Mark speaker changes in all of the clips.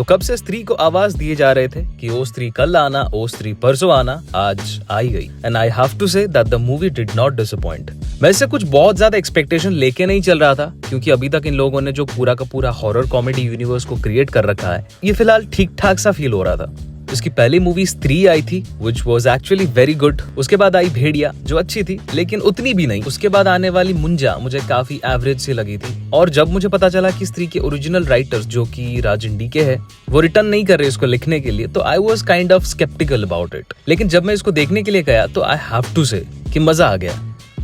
Speaker 1: तो कब से स्त्री को आवाज दिए जा रहे थे कि ओ स्त्री कल आना, ओ स्त्री परसों आना, आज आई गई। And I have to say that the movie did not disappoint. मैं इससे कुछ बहुत ज्यादा एक्सपेक्टेशन लेके नहीं चल रहा था, क्योंकि अभी तक इन लोगों ने जो पूरा का पूरा हॉरर कॉमेडी यूनिवर्स को क्रिएट कर रखा है, ये फिलहाल ठीक ठाक सा फील हो रहा था। इसकी पहली मूवी स्त्री आई थी which was actually very good। उसके बाद आई भेड़िया जो अच्छी थी लेकिन उतनी भी नहीं। उसके बाद आने वाली मुंजा मुझे काफी एवरेज सी लगी थी। और जब मुझे पता चला कि स्त्री के ओरिजिनल राइटर्स जो कि राजन डीके है वो रिटर्न नहीं कर रहे इसको लिखने के लिए, तो I was kind of sceptical about it. लेकिन जब मैं इसको देखने के लिए गया तो आई हैव टू से कि मजा आ गया।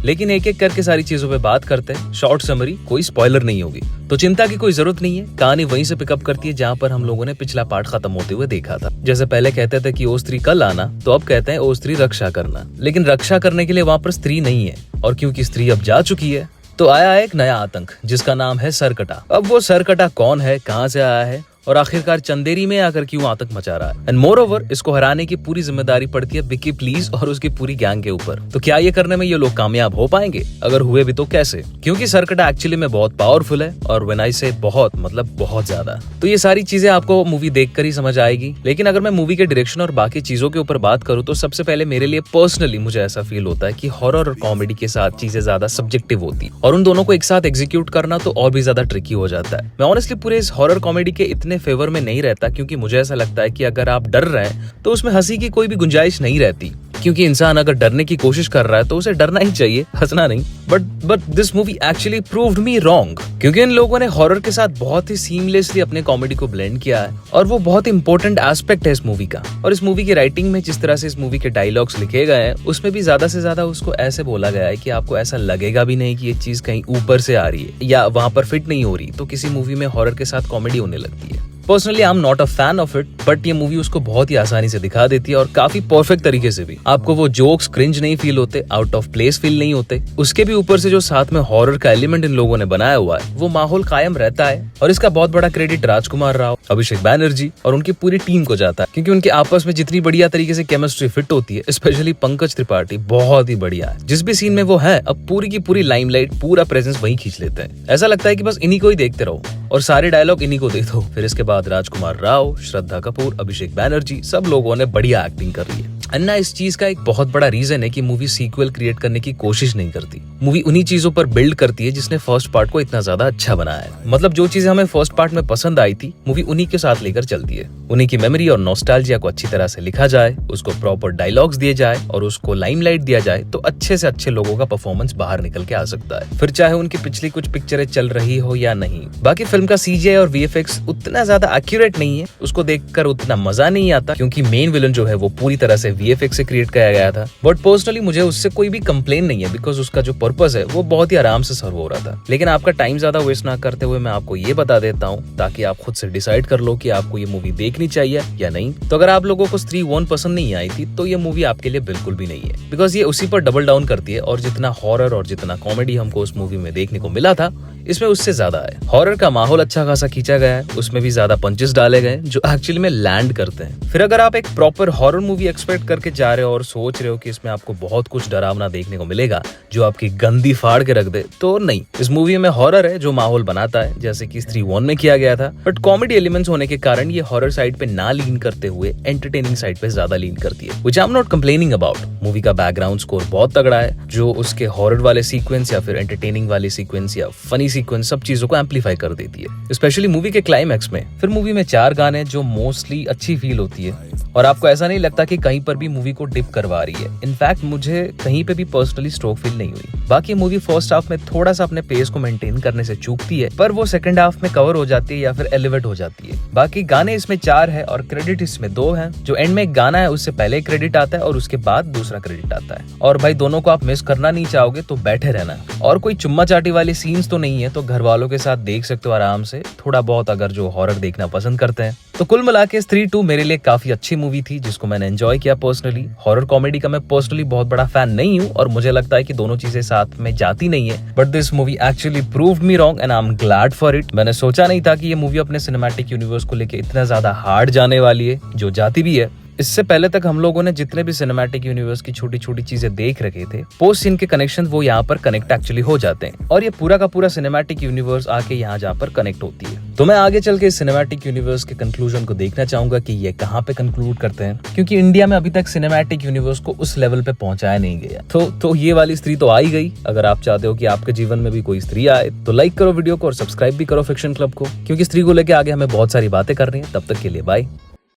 Speaker 1: लेकिन एक एक करके सारी चीजों पे बात करते हैं। शॉर्ट समरी, कोई स्पॉइलर नहीं होगी, तो चिंता की कोई जरूरत नहीं है। कहानी वहीं से पिकअप करती है जहाँ पर हम लोगों ने पिछला पार्ट खत्म होते हुए देखा था। जैसे पहले कहते थे कि ओ स्त्री कल आना, तो अब कहते हैं ओ स्त्री रक्षा करना। लेकिन रक्षा करने के लिए वहाँ पर स्त्री नहीं है, और क्योंकि स्त्री अब जा चुकी है तो आया एक नया आतंक जिसका नाम है सरकटा। अब वो सरकटा कौन है, कहाँ से आया है और आखिरकार चंदेरी में आकर क्यों आतंक मचा रहा है। एंड मोर ओवर इसको हराने की पूरी जिम्मेदारी पड़ती है विक्की प्लीज और उसकी पूरी गैंग के ऊपर। तो क्या ये करने में ये लोग कामयाब हो पाएंगे? अगर हुए भी तो कैसे? क्योंकि सरकटा एक्चुअली में बहुत पावरफुल है, और व्हेन आई से बहुत मतलब बहुत ज्यादा। तो ये सारी चीजें आपको मूवी देखकर ही समझ आएगी। लेकिन अगर मैं मूवी के डायरेक्शन और बाकी चीजों के ऊपर बात करूँ तो सबसे पहले मेरे लिए पर्सनली मुझे ऐसा फील होता है कि हॉरर और कॉमेडी के साथ चीजें ज्यादा सब्जेक्टिव होती, और उन दोनों को एक साथ एग्जीक्यूट करना तो और भी ज्यादा ट्रिकी हो जाता है। मैं ऑनेस्टली पूरे इस हॉरर कॉमेडी के इतने फेवर में नहीं रहता, क्योंकि मुझे ऐसा लगता है कि अगर आप डर रहे हैं तो उसमें हंसी की कोई भी गुंजाइश नहीं रहती। क्योंकि इंसान अगर डरने की कोशिश कर रहा है तो उसे डरना ही चाहिए, हंसना नहीं। But this movie actually proved me wrong, क्योंकि इन लोगों ने हॉरर के साथ बहुत ही सीमलेसली अपने कॉमेडी को ब्लेंड किया है, और वो बहुत इंपॉर्टेंट एस्पेक्ट है इस मूवी का। और इस मूवी की राइटिंग में जिस तरह से इस मूवी के डायलॉग्स लिखे गए हैं, उसमें भी ज्यादा से ज्यादा उसको ऐसे बोला गया है कि आपको ऐसा लगेगा भी नहीं कि ये चीज कहीं ऊपर से आ रही है या वहां पर फिट नहीं हो रही, तो किसी मूवी में हॉरर के साथ कॉमेडी होने लगती है। Personally I am not a fan of it, but ये मूवी उसको बहुत ही आसानी से दिखा देती है, और काफी परफेक्ट तरीके से भी। आपको वो जोक्स क्रिंज नहीं फील होते, आउट ऑफ प्लेस फील नहीं होते। उसके भी ऊपर से जो साथ में हॉरर का एलिमेंट इन लोगों ने बनाया हुआ है, वो माहौल कायम रहता है। और इसका बहुत बड़ा क्रेडिट राजकुमार राव, अभिषेक बैनर्जी और उनकी पूरी टीम को जाता है, क्योंकि उनके आपस में जितनी बढ़िया तरीके से केमिस्ट्री फिट होती है, स्पेशली पंकज त्रिपाठी बहुत ही बढ़िया है। जिस भी सीन में वो है, अब पूरी की पूरी लाइमलाइट, पूरा प्रेजेंस वही खींच लेते हैं। ऐसा लगता है कि बस इन्हीं को ही देखते रहो और सारे डायलॉग इन्हीं को दे दो। फिर इसके बाद राजकुमार राव, श्रद्धा कपूर, अभिषेक बैनर्जी, सब लोगों ने बढ़िया एक्टिंग कर रही है। अन्ना इस चीज का एक बहुत बड़ा रीजन है कि मूवी सीक्वल क्रिएट करने की कोशिश नहीं करती। मूवी उन्हीं चीजों पर बिल्ड करती है जिसने फर्स्ट पार्ट को इतना ज्यादा अच्छा बनाया है। मतलब जो चीजें हमें फर्स्ट पार्ट में पसंद आई थी, मूवी उन्हीं के साथ लेकर चलती है। उन्हीं की मेमोरी और नॉस्टैल्जिया को अच्छी तरह से लिखा जाए, उसको प्रॉपर डायलॉग्स दिए जाए और उसको लाइमलाइट दिया जाए, तो अच्छे से अच्छे लोगों का परफॉर्मेंस बाहर निकल के आ सकता है, फिर चाहे उनकी पिछली कुछ पिक्चरें चल रही हो या नहीं। बाकी फिल्म का सीजीआई और वीएफएक्स उतना ज्यादा एक्यूरेट नहीं है, उसको देखकर उतना मजा नहीं आता, क्योंकि मेन विलन जो है वो पूरी तरह से वीएफएक्स से क्रिएट किया गया था। बट पर्सनली मुझे उससे कोई भी कंप्लेन नहीं है, बिकॉज उसका जो पर्पस है वो बहुत ही आराम से सर्व हो रहा था। लेकिन आपका टाइम ज्यादा वेस्ट ना करते हुए मैं आपको ये बता देता हूँ, ताकि आप खुद से डिसाइड कर लो कि आपको ये मूवी देखनी चाहिए या नहीं। तो अगर आप लोगों को स्त्री 1 पसंद नहीं आई थी, तो ये मूवी आपके लिए बिल्कुल भी नहीं है, बिकॉज ये उसी पर डबल डाउन करती है, और जितना हॉरर और जितना कॉमेडी हमको उस मूवी में देखने को मिला था, इसमें उससे ज्यादा है। हॉरर का माहौल अच्छा खासा खींचा गया है, उसमें भी ज्यादा पंचेस डाले गए जो एक्चुअली में लैंड करते हैं। फिर अगर आप एक प्रॉपर हॉरर मूवी एक्सपेक्ट करके जा रहे हो और सोच रहे हो कि इसमें आपको बहुत कुछ डरावना देखने को मिलेगा जो आपकी गंदी फाड़ के रख दे, तो नहीं। इस मूवी में हॉरर है जो माहौल बनाता है, जैसे कि स्त्री 1 में किया गया था, बट कॉमेडी एलिमेंट्स होने के कारण ये हॉरर साइड पे ना लीन करते हुए एंटरटेनिंग साइड पे ज्यादा लीन करती है, which I am not complaining about. Movie का बैकग्राउंड स्कोर बहुत तगड़ा है, जो उसके हॉरर वाले सीक्वेंस या फिर एंटरटेनिंग वाले सीक्वेंस या फनी सीक्वेंस सब चीजों को एम्पलीफाई कर देती है, स्पेशली मूवी के क्लाइमैक्स में। फिर मूवी में 4 गाने जो मोस्टली अच्छी फील होती है, और आपको ऐसा नहीं लगता कि कहीं पर भी मूवी को डिप करवा रही है। इनफैक्ट मुझे कहीं पे भी पर्सनली स्ट्रोक फील नहीं हुई। बाकी मूवी फर्स्ट हाफ में थोड़ा सा अपने पेस को मेंटेन करने से चूकती है, पर वो सेकंड हाफ में कवर हो जाती है या फिर एलिवेट हो जाती है। बाकी गाने इसमें 4 है और क्रेडिट इसमें 2 है। जो एंड में एक गाना है उससे पहले क्रेडिट आता है और उसके बाद दूसरा क्रेडिट आता है, और भाई दोनों को आप मिस करना नहीं चाहोगे तो बैठे रहना। और कोई चुम्मा चाटी वाले सीन्स तो नहीं है, तो घर वालों के साथ देख सकते हो आराम से, थोड़ा बहुत अगर जो हॉरर देखना पसंद करते हैं। तो कुल मिला के स्त्री 2 मेरे लिए काफी अच्छी मूवी थी, जिसको मैंने एंजॉय किया पर्सनली। हॉरर कॉमेडी का मैं पर्सनली बहुत बड़ा फैन नहीं हूँ, और मुझे लगता है कि दोनों चीजें साथ में जाती नहीं है, but this movie actually proved me wrong and I am glad for it. मैंने सोचा नहीं था कि ये मूवी अपने सिनेमैटिक यूनिवर्स को लेके इतना ज्यादा हार्ड जाने वाली है, जो जाती भी है। इससे पहले तक हम लोगों ने जितने भी सिनेमैटिक यूनिवर्स की छोटी छोटी चीजें देख रखे थे, पोस्ट सीन के कनेक्शन वो यहाँ पर कनेक्ट एक्चुअली हो जाते हैं और ये पूरा का पूरा सिनेमैटिक यूनिवर्स आके यहाँ जहाँ पर कनेक्ट होती है। तो मैं आगे चल के इस सिनेमैटिक यूनिवर्स के कंक्लूजन को देखना चाहूंगा कि ये कहाँ पे कंक्लूड करते हैं, क्योंकि इंडिया में अभी तक सिनेमैटिक यूनिवर्स को उस लेवल पे पहुंचाया नहीं गया। तो ये वाली स्त्री तो आ ही गई। अगर आप चाहते हो कि आपके जीवन में भी कोई स्त्री आए तो लाइक करो वीडियो को और सब्सक्राइब भी करो फिक्शन क्लब को, क्योंकि स्त्री को लेके आगे हमें बहुत सारी बातें करनी है। तब तक के लिए बाय।